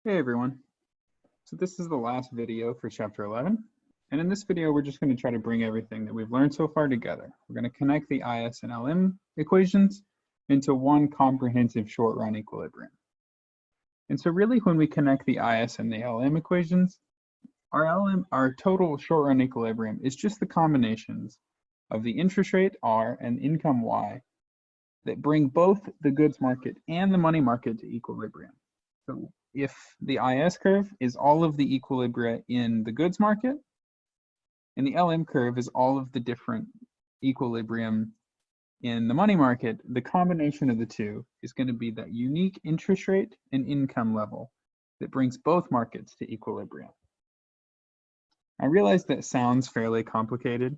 Hey everyone. So this is the last video for chapter 11. And in this video, we're just going to try to bring everything that we've learned so far together. We're going to connect the IS and LM equations into one comprehensive short-run equilibrium. And so really when we connect the IS and the LM equations, our total short-run equilibrium is just the combinations of the interest rate R and income Y that bring both the goods market and the money market to equilibrium. So if the IS curve is all of the equilibria in the goods market, and the LM curve is all of the different equilibrium in the money market, the combination of the two is going to be that unique interest rate and income level that brings both markets to equilibrium. I realize that sounds fairly complicated,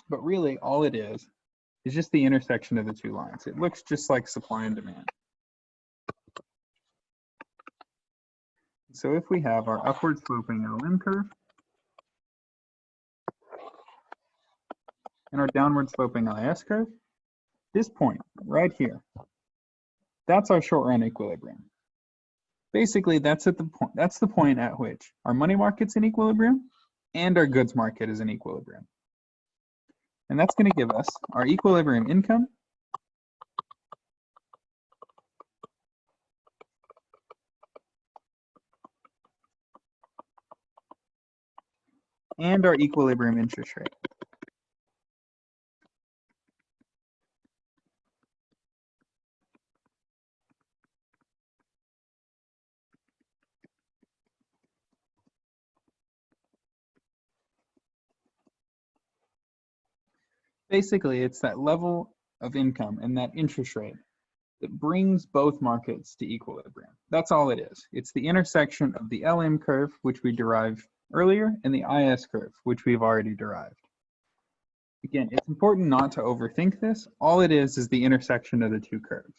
but really all it is just the intersection of the two lines. It looks just like supply and demand. So if we have our upward sloping LM curve and our downward sloping IS curve, this point right here, that's our short run equilibrium. Basically, that's the point at which our money market's in equilibrium and our goods market is in equilibrium. And that's going to give us our equilibrium income and our equilibrium interest rate. Basically, it's that level of income and that interest rate that brings both markets to equilibrium. That's all it is. It's the intersection of the LM curve, which we derived earlier, and the IS curve, which we've already derived. Again, it's important not to overthink this. All it is the intersection of the two curves.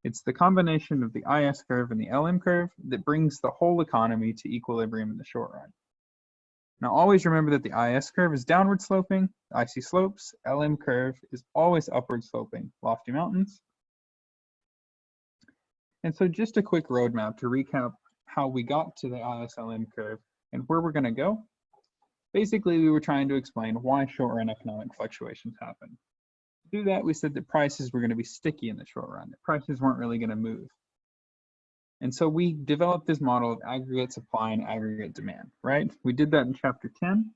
It's the combination of the IS curve and the LM curve that brings the whole economy to equilibrium in the short run. Now always remember that the IS curve is downward sloping, icy slopes. LM curve is always upward sloping, lofty mountains. And so just a quick roadmap to recap how we got to the IS-LM curve and where we're going to go. Basically, we were trying to explain why short-run economic fluctuations happen. To do that, we said that prices were going to be sticky in the short run, that prices weren't really going to move. And so we developed this model of aggregate supply and aggregate demand, right? We did that in chapter 10.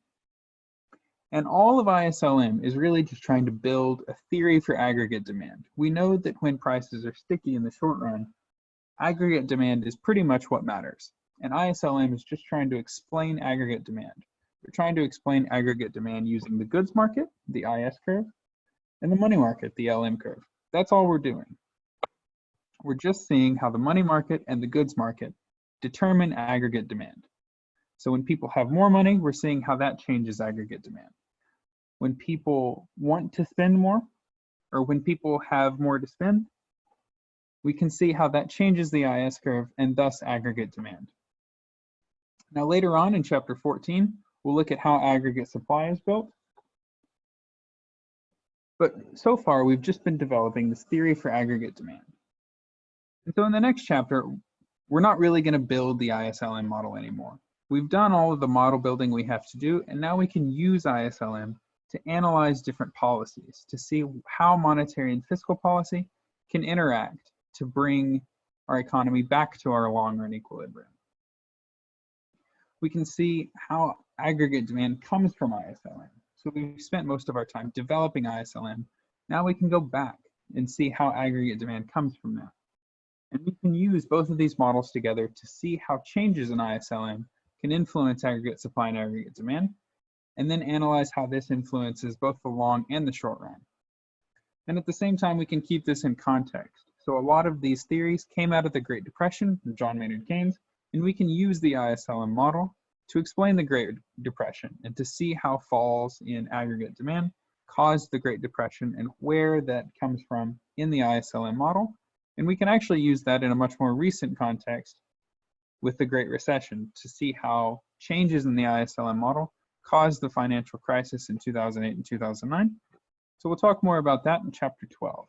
And all of IS-LM is really just trying to build a theory for aggregate demand. We know that when prices are sticky in the short run, aggregate demand is pretty much what matters. And IS-LM is just trying to explain aggregate demand. We're trying to explain aggregate demand using the goods market, the IS curve, and the money market, the LM curve. That's all we're doing. We're just seeing how the money market and the goods market determine aggregate demand. So when people have more money, we're seeing how that changes aggregate demand. When people want to spend more, or when people have more to spend, we can see how that changes the IS curve and thus aggregate demand. Now later on in chapter 14, we'll look at how aggregate supply is built. But so far, we've just been developing this theory for aggregate demand. And so in the next chapter, we're not really going to build the IS-LM model anymore. We've done all of the model building we have to do, and now we can use IS-LM to analyze different policies, to see how monetary and fiscal policy can interact to bring our economy back to our long-run equilibrium. We can see how aggregate demand comes from IS-LM. So we've spent most of our time developing IS-LM. Now we can go back and see how aggregate demand comes from that. And we can use both of these models together to see how changes in IS-LM can influence aggregate supply and aggregate demand, and then analyze how this influences both the long and the short run. And at the same time, we can keep this in context. So a lot of these theories came out of the Great Depression from John Maynard Keynes, and we can use the IS-LM model to explain the Great Depression and to see how falls in aggregate demand caused the Great Depression and where that comes from in the IS-LM model. And we can actually use that in a much more recent context with the Great Recession to see how changes in the IS-LM model caused the financial crisis in 2008 and 2009. So we'll talk more about that in chapter 12.